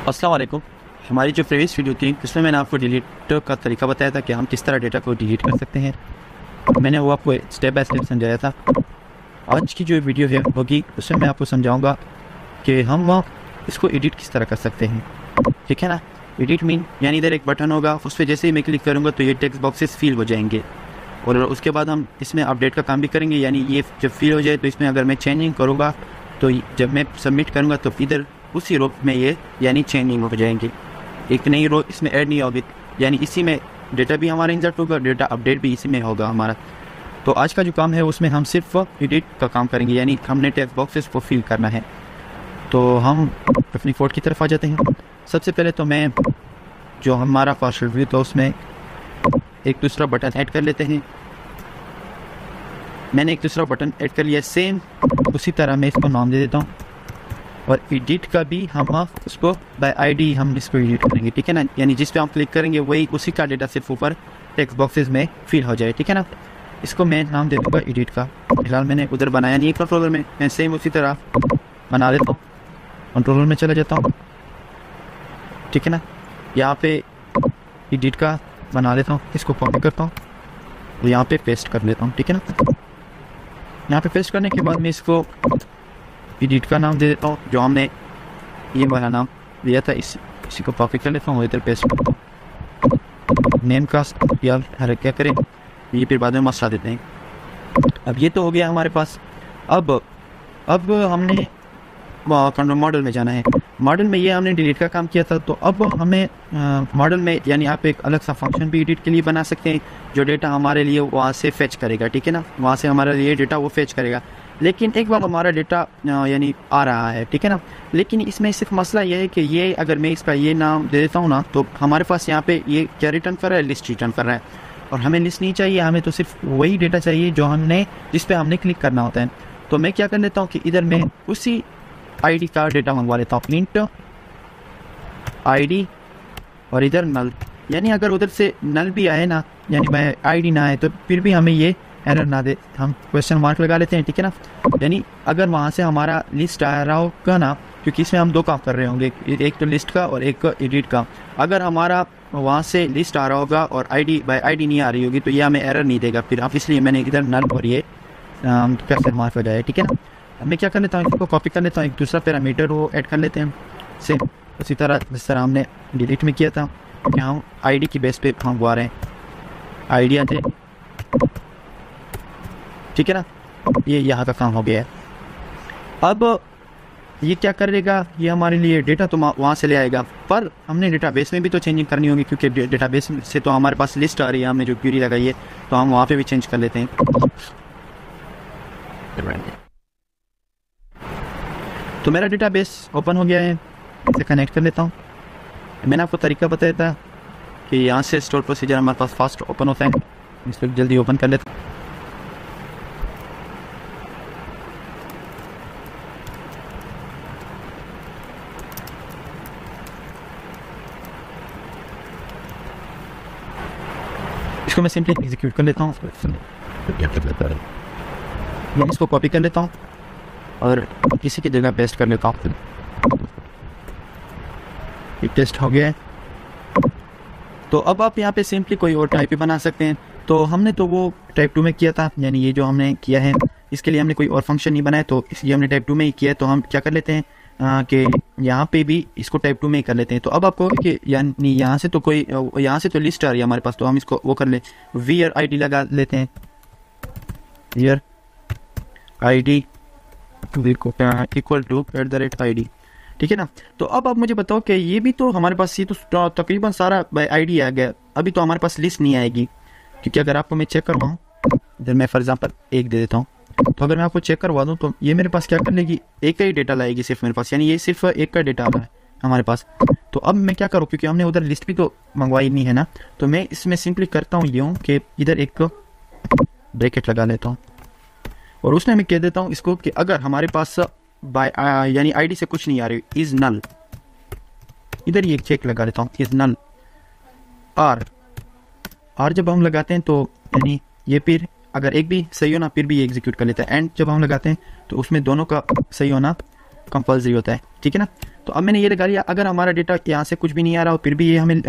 अस्सलाम वालेकुम। हमारी जो प्रीवियस वीडियो थी उसमें मैंने आपको डिलीट का तरीका बताया था कि हम किस तरह डेटा को डिलीट कर सकते हैं। मैंने वो आपको स्टेप बाय स्टेप समझाया था। आज की जो वीडियो है होगी उसमें मैं आपको समझाऊंगा कि हम इसको एडिट किस तरह कर सकते हैं। ठीक है ना। एडिट मीन यानी इधर एक बटन होगा, उस पर जैसे ही मैं क्लिक करूँगा तो ये टेक्स्ट बॉक्सेस फिल हो जाएंगे और उसके बाद हम इसमें अपडेट का काम भी करेंगे। यानी ये जब फिल हो जाए तो इसमें अगर मैं चेंजिंग करूँगा तो जब मैं सबमिट करूँगा तो इधर उसी रो में ये यानी चेंजिंग हो जाएंगे, एक नई रो इसमें ऐड नहीं होगी। यानी इसी में डेटा भी हमारा इंसर्ट होगा, डेटा अपडेट भी इसी में होगा हमारा। तो आज का जो काम है उसमें हम सिर्फ एडिट का काम करेंगे, यानी हमने टेक्स्ट बॉक्सेस को फिल करना है। तो हम अपनी कोड की तरफ आ जाते हैं। सबसे पहले तो मैं जो हमारा पार्शल व्यू तो उसमें एक दूसरा बटन ऐड कर लेते हैं। मैंने एक दूसरा बटन ऐड कर लिया, सेम उसी तरह मैं इसको नाम दे देता हूँ। और एडिट का भी हम उसको बाय आईडी हम इसको एडिट करेंगे। ठीक है ना। यानी जिस पे हम क्लिक करेंगे वही उसी का डेटा सिर्फ ऊपर टेक्स्ट बॉक्सेस में फिल हो जाए। ठीक है ना। इसको मैं नाम दे दूँगा एडिट का। फिलहाल मैंने उधर बनाया नहीं कंट्रोलर में, मैं सेम उसी तरह बना देता हूँ। कंट्रोलर में चला जाता हूँ। ठीक है ना। यहाँ पे एडिट का बना देता हूँ, इसको कॉपी करता हूँ और यहाँ पे पेस्ट कर लेता हूँ। ठीक है ना। यहाँ पे पेस्ट करने के बाद मैं इसको एडिट का नाम दे देता हूँ, जो हमने ये वाला नाम दिया था। इसी को कॉपी कर लेता हूँ, इधर पेस्ट करता हूँ। नेम का यार हर क्या करें, ये फिर बाद में मसला देते हैं। अब ये तो हो गया हमारे पास। अब हमने मॉडल में जाना है। मॉडल में ये हमने डिलीट का काम किया था, तो अब हमें मॉडल में यानी आप एक अलग सा फंक्शन भी एडिट के लिए बना सकते हैं जो डेटा हमारे लिए वहाँ से फेच करेगा। ठीक है ना। वहाँ से हमारे लिए डेटा वो फेच करेगा। लेकिन एक बार हमारा डेटा यानी आ रहा है, ठीक है ना। लेकिन इसमें सिर्फ मसला ये है कि ये अगर मैं इसका ये नाम दे देता हूँ ना, तो हमारे पास यहाँ पे ये क्या रिटर्न कर रहा है, लिस्ट रिटर्न कर रहा है। और हमें लिस्ट नहीं चाहिए, हमें तो सिर्फ वही डेटा चाहिए जो हमने जिस पे हमने क्लिक करना होता है। तो मैं क्या कर लेता हूँ कि इधर मैं उसी आईडी का डेटा मंगवा लेता हूँ, प्रिंट आईडी और इधर नल। यानी अगर उधर से नल भी आए ना, यानी मैं आईडी ना आए, तो फिर भी हमें ये एरर ना दे, हम क्वेश्चन मार्क लगा लेते हैं। ठीक है ना। यानी अगर वहाँ से हमारा लिस्ट आ रहा होगा ना, क्योंकि इसमें हम दो काम कर रहे होंगे, एक तो लिस्ट का और एक एडिट का। अगर हमारा वहाँ से लिस्ट आ रहा होगा और आईडी बाय आईडी नहीं आ रही होगी तो ये हमें एरर नहीं देगा फिर। आप इसलिए मैंने इधर नल और ये क्वेश्चन मार्क हो जाए। ठीक है ना। मैं क्या कर लेता हूँ, इसको कॉपी कर लेता हूँ, एक दूसरा पैरामीटर वो ऐड कर लेते हैं सेम उसी तरह जिस तरह हमने डिलीट में किया था कि हम आईडी की बेस पे हम आ रहे हैं, आईडी आ जाए। ठीक है ना। ये यहाँ का काम हो गया है। अब ये क्या करेगा, ये हमारे लिए डेटा तो वहाँ से ले आएगा, पर हमने डेटाबेस में भी तो चेंजिंग करनी होगी, क्योंकि डेटाबेस से तो हमारे पास लिस्ट आ रही है, हमने जो क्वेरी लगाई है, तो हम वहाँ पे भी चेंज कर लेते हैं। तो मेरा डेटाबेस ओपन हो गया है, इसे कनेक्ट कर लेता हूँ। मैंने आपको तरीका बताया था कि यहाँ से स्टोर प्रोसीजर हमारे पास फास्ट ओपन होता है, इसको जल्दी ओपन कर लेता हूँ। इसको मैं सिंपली एग्जीक्यूट कर लेता हूँ। मैं इसको कॉपी कर लेता हूँ और किसी की जगह पेस्ट कर लेता हूँ। ये टेस्ट हो गया है। तो अब आप यहाँ पे सिंपली कोई और टाइप भी बना सकते हैं। तो हमने तो वो टाइप 2 में किया था, यानी ये जो हमने किया है इसके लिए हमने कोई और फंक्शन नहीं बनाया, तो इसलिए हमने टाइप 2 में ही किया है। तो हम क्या कर लेते हैं कि यहाँ पे भी इसको टाइप 2 में ही कर लेते हैं। तो अब आपको कि यानी यहाँ से तो कोई यहाँ से तो लिस्ट आ रही है हमारे पास, तो हम इसको वो कर ले, वीयर आईडी लगा लेते हैं, where ID equal to @ID। ठीक है ना। तो अब आप मुझे बताओ कि ये भी तो हमारे पास, ये तो तकरीबन सारा बाय आईडी आ गया, अभी तो हमारे पास लिस्ट नहीं आएगी। क्योंकि अगर आपको मैं चेक करवाऊँ, इधर मैं फॉर एग्जांपल 1 दे देता हूँ, तो अगर मैं आपको चेक करवा दूँ तो ये मेरे पास क्या कर लेगी, एक का ही डेटा लाएगी सिर्फ मेरे पास, यानी ये सिर्फ एक का डेटा आ रहा है हमारे पास। तो अब मैं क्या करूँ, क्योंकि हमने उधर लिस्ट भी तो मंगवाई नहीं है ना, तो मैं इसमें सिंपली करता हूँ यूँ कि इधर एक ब्रैकेट लगा लेता हूँ और उसमें मैं कह देता हूँ इसको कि अगर हमारे पास बाय यानी आईडी से कुछ नहीं आ रही, इज नल, इधर ये चेक लगा लेता हूँ, इज नल आर जब हम लगाते हैं तो यानी ये फिर अगर एक भी सही होना फिर भी ये एग्जीक्यूट कर लेता है। एंड जब हम लगाते हैं तो उसमें दोनों का सही होना कंपल्सरी होता है, ठीक है ना। तो अब मैंने ये लगा लिया, अगर हमारा डेटा यहाँ से कुछ भी नहीं आ रहा हो फिर भी ये हमें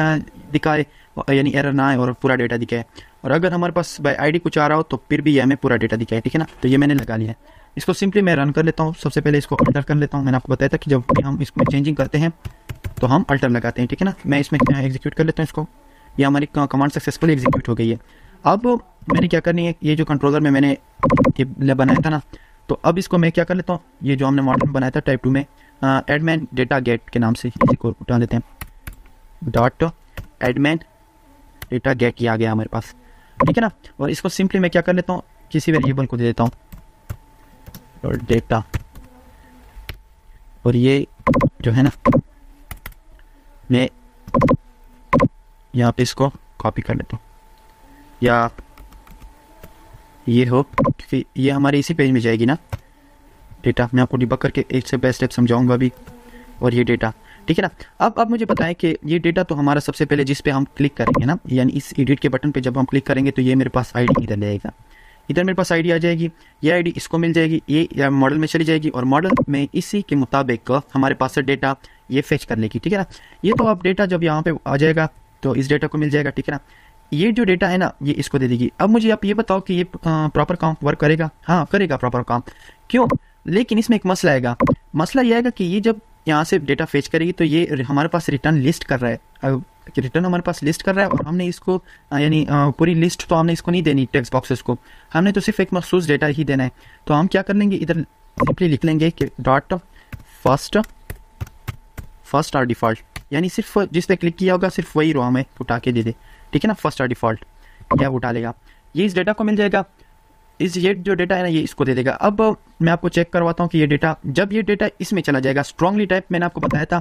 दिखाए, यानी एरर ना आए और पूरा डेटा दिखाए, और अगर हमारे पास बाय आईडी कुछ आ रहा हो तो फिर भी ये हमें पूरा डेटा दिखाए, ठीक है ना। तो ये मैंने लगा लिया है। इसको सिंपली मैं रन कर लेता हूँ। सबसे पहले इसको अल्टर कर लेता हूँ। मैंने आपको बताया था कि जब भी हम इसमें चेंजिंग करते हैं तो हम अल्टर लगाते हैं, ठीक है ना। मैं इसमें एग्जीक्यूट कर लेता हूँ इसको। ये हमारी कमांड सक्सेसफुली एग्जीक्यूट हो गई है। अब मैंने क्या करनी है, ये जो कंट्रोलर में मैंने ये बनाया था ना, तो अब इसको मैं क्या कर लेता हूँ, ये जो हमने मॉडल बनाया था टाइप 2 में एडमैन डेटा गेट के नाम से इसी को उठा लेते हैं। डॉट एडमैन डेटा गेट ये आ गया हमारे पास, ठीक है ना। और इसको सिंपली मैं क्या कर लेता हूँ, किसी वेरिएबल को दे देता हूँ और डेटा, और ये जो है ना मैं यहाँ पे इसको कॉपी कर लेता हूँ, या ये हो, क्योंकि ये हमारे इसी पेज में जाएगी ना डेटा। मैं आपको डिबग करके एक से बेस्ट स्टेप समझाऊंगा भी। और ये डेटा, ठीक है ना। अब मुझे बताएं कि ये डेटा तो हमारा सबसे पहले जिस पे हम क्लिक करेंगे ना, यानी इस एडिट के बटन पे जब हम क्लिक करेंगे तो ये मेरे पास आईडी इधर ले आएगा, इधर मेरे पास आईडी आ जाएगी। ये आईडी इसको मिल जाएगी, ये मॉडल में चली जाएगी, और मॉडल में इसी के मुताबिक हमारे पास से डेटा ये फेच कर लेगी, ठीक है ना। ये तो अब डेटा जब यहाँ पे आ जाएगा तो इस डेटा को मिल जाएगा, ठीक है ना। ये जो डेटा है ना ये इसको दे देगी। अब मुझे आप ये बताओ कि ये प्रॉपर काम वर्क करेगा? हाँ करेगा प्रॉपर काम। क्यों? लेकिन इसमें एक मसला आएगा। मसला ये आएगा कि ये जब यहाँ से डेटा फेच करेगी तो ये हमारे पास रिटर्न लिस्ट कर रहा है, रिटर्न हमारे पास लिस्ट कर रहा है, और हमने इसको यानी पूरी लिस्ट तो हमने इसको नहीं देनी टेक्स्ट बॉक्सेस को, हमने तो सिर्फ एक मखसूस डेटा ही देना है। तो हम क्या कर लेंगे, इधर सिंपली लिख लेंगे कि डॉट फर्स्ट आर डिफ़ॉल्ट, यानी सिर्फ जिस पे क्लिक किया होगा सिर्फ वही रो हमें उठा के दे दे, ठीक है ना। फर्स्ट आर डिफ़ॉल्ट यह उठा लेगा, ये इस डेटा को मिल जाएगा। ये जो डेटा है ना ये इसको दे देगा। अब मैं आपको चेक करवाता हूँ कि ये डेटा, जब ये डेटा इसमें चला जाएगा स्ट्रांगली टाइप मैंने आपको बताया था,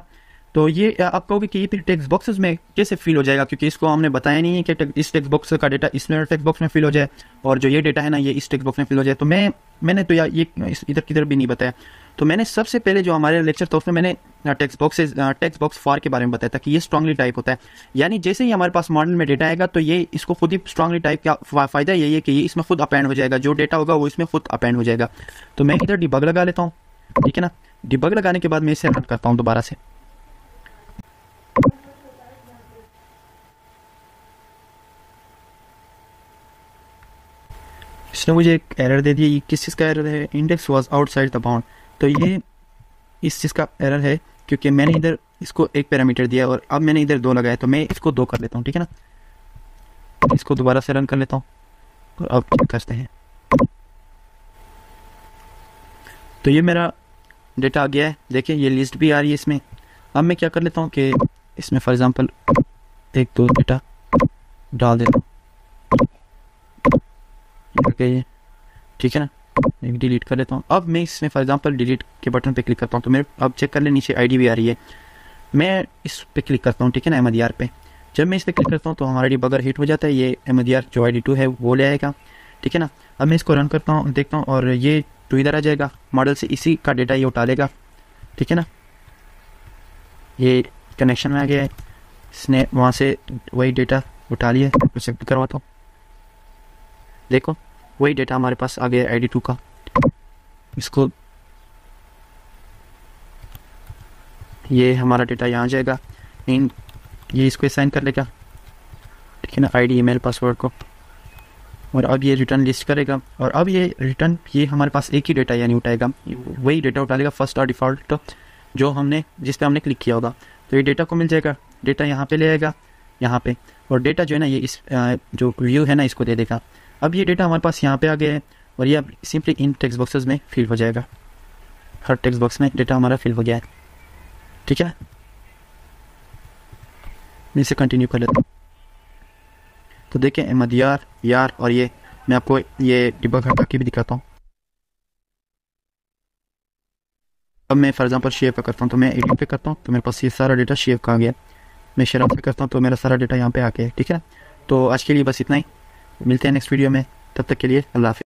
तो ये आप कहोगे कि ये फिर टेक्स्ट बॉक्सेस में कैसे फिल हो जाएगा, क्योंकि इसको हमने बताया नहीं है कि इस टेक्स्ट बॉक्स का डेटा इसमें टेक्स्ट बॉक्स में फिल हो जाए और जो ये डेटा है ना ये इस टेक्स्ट बॉक्स में फिल हो जाए। तो मैंने तो यार ये इधर किधर भी नहीं बताया। तो मैंने सबसे पहले जो हमारे लेक्चर था उसमें मैंने टेक्स्ट बॉक्स फॉर के बारे में बताया था कि ये स्ट्रांगली टाइप होता है, यानी जैसे ही हमारे पास मॉडल में डेटा आएगा तो ये इसको खुद ही स्ट्रांगली टाइप का फ़ायदा यही है कि ये इसमें खुद अपेंड हो जाएगा, जो डेटा होगा वो इसमें खुद अपेंड हो जाएगा। तो मैं इधर डिबग लगा लेता हूँ, ठीक है ना। डिबग लगाने के बाद मैं इसे रन करता हूँ दोबारा से। इसने मुझे एक एरर दे दिया। ये किस चीज़ का एरर है? Index was outside the bound. तो ये इस चीज़ का एरर है क्योंकि मैंने इधर इसको एक पैरामीटर दिया और अब मैंने इधर 2 लगाया, तो मैं इसको 2 कर लेता हूँ, ठीक है ना। इसको दोबारा से रन कर लेता हूँ और अब चेक करते हैं। तो ये मेरा डेटा आ गया है, देखिए ये लिस्ट भी आ रही है इसमें। अब मैं क्या कर लेता हूँ कि इसमें फॉर एग्जांपल 1-2 डेटा डाल देता हूँ, ठीक है ना। मैं डिलीट कर लेता हूँ। अब मैं इसमें फॉर एग्जांपल डिलीट के बटन पे क्लिक करता हूँ तो मेरे अब चेक कर ले नीचे आईडी भी आ रही है। मैं इस पे क्लिक करता हूँ, ठीक है ना, अहमदियार पे। जब मैं इस पे क्लिक करता हूँ तो हमारा डिबगर हिट हो जाता है, ये अहमदियार जो ID2 है वो ले आएगा, ठीक है ना। अब मैं इसको रन करता हूँ, देखता हूँ, और ये 2 इधर आ जाएगा, मॉडल से इसी का डेटा ये उठा लेगा, ठीक है ना। ये कनेक्शन में आ गया है, इसने वहाँ से वही डेटा उठा लिया। चेक करवाता हूँ, देखो वही डेटा हमारे पास आ गया ID2 का। इसको ये हमारा डेटा यहाँ जाएगा, ये इसको असाइन कर लेगा, ठीक है ना, ID ईमेल पासवर्ड को। और अब ये रिटर्न लिस्ट करेगा और अब ये रिटर्न ये हमारे पास एक ही डेटा यानी उठाएगा, वही डेटा उठा लेगा फर्स्ट और डिफ़ॉल्ट जो हमने जिस पे हमने क्लिक किया होगा। तो ये डेटा को मिल जाएगा, डेटा यहाँ पे ले आएगा यहाँ पे, और डेटा जो है ना ये इस जो व्यू है ना इसको दे देगा। अब ये डेटा हमारे पास यहाँ पे आ गया है और ये अब सिंपली इन टेक्स्ट बॉक्सेस में फिल हो जाएगा। हर टेक्स्ट बॉक्स में डेटा हमारा फिल हो गया है, ठीक है। मैं इसे कंटिन्यू कर लेता हूँ। तो देखें अहमद यार और ये मैं आपको ये डिबग हटा के भी दिखाता हूँ। अब मैं फॉर एग्जांपल शेव पे करता हूँ, तो मैं एडिट पे करता हूँ तो मेरे पास ये सारा डेटा शेव का आ गया। मैं शेयर पे करता हूँ तो मेरा सारा डेटा यहाँ पे आ गया है, ठीक है ना। तो आज के लिए बस इतना ही, मिलते हैं नेक्स्ट वीडियो में, तब तक के लिए अल्लाह हाफ़िज़।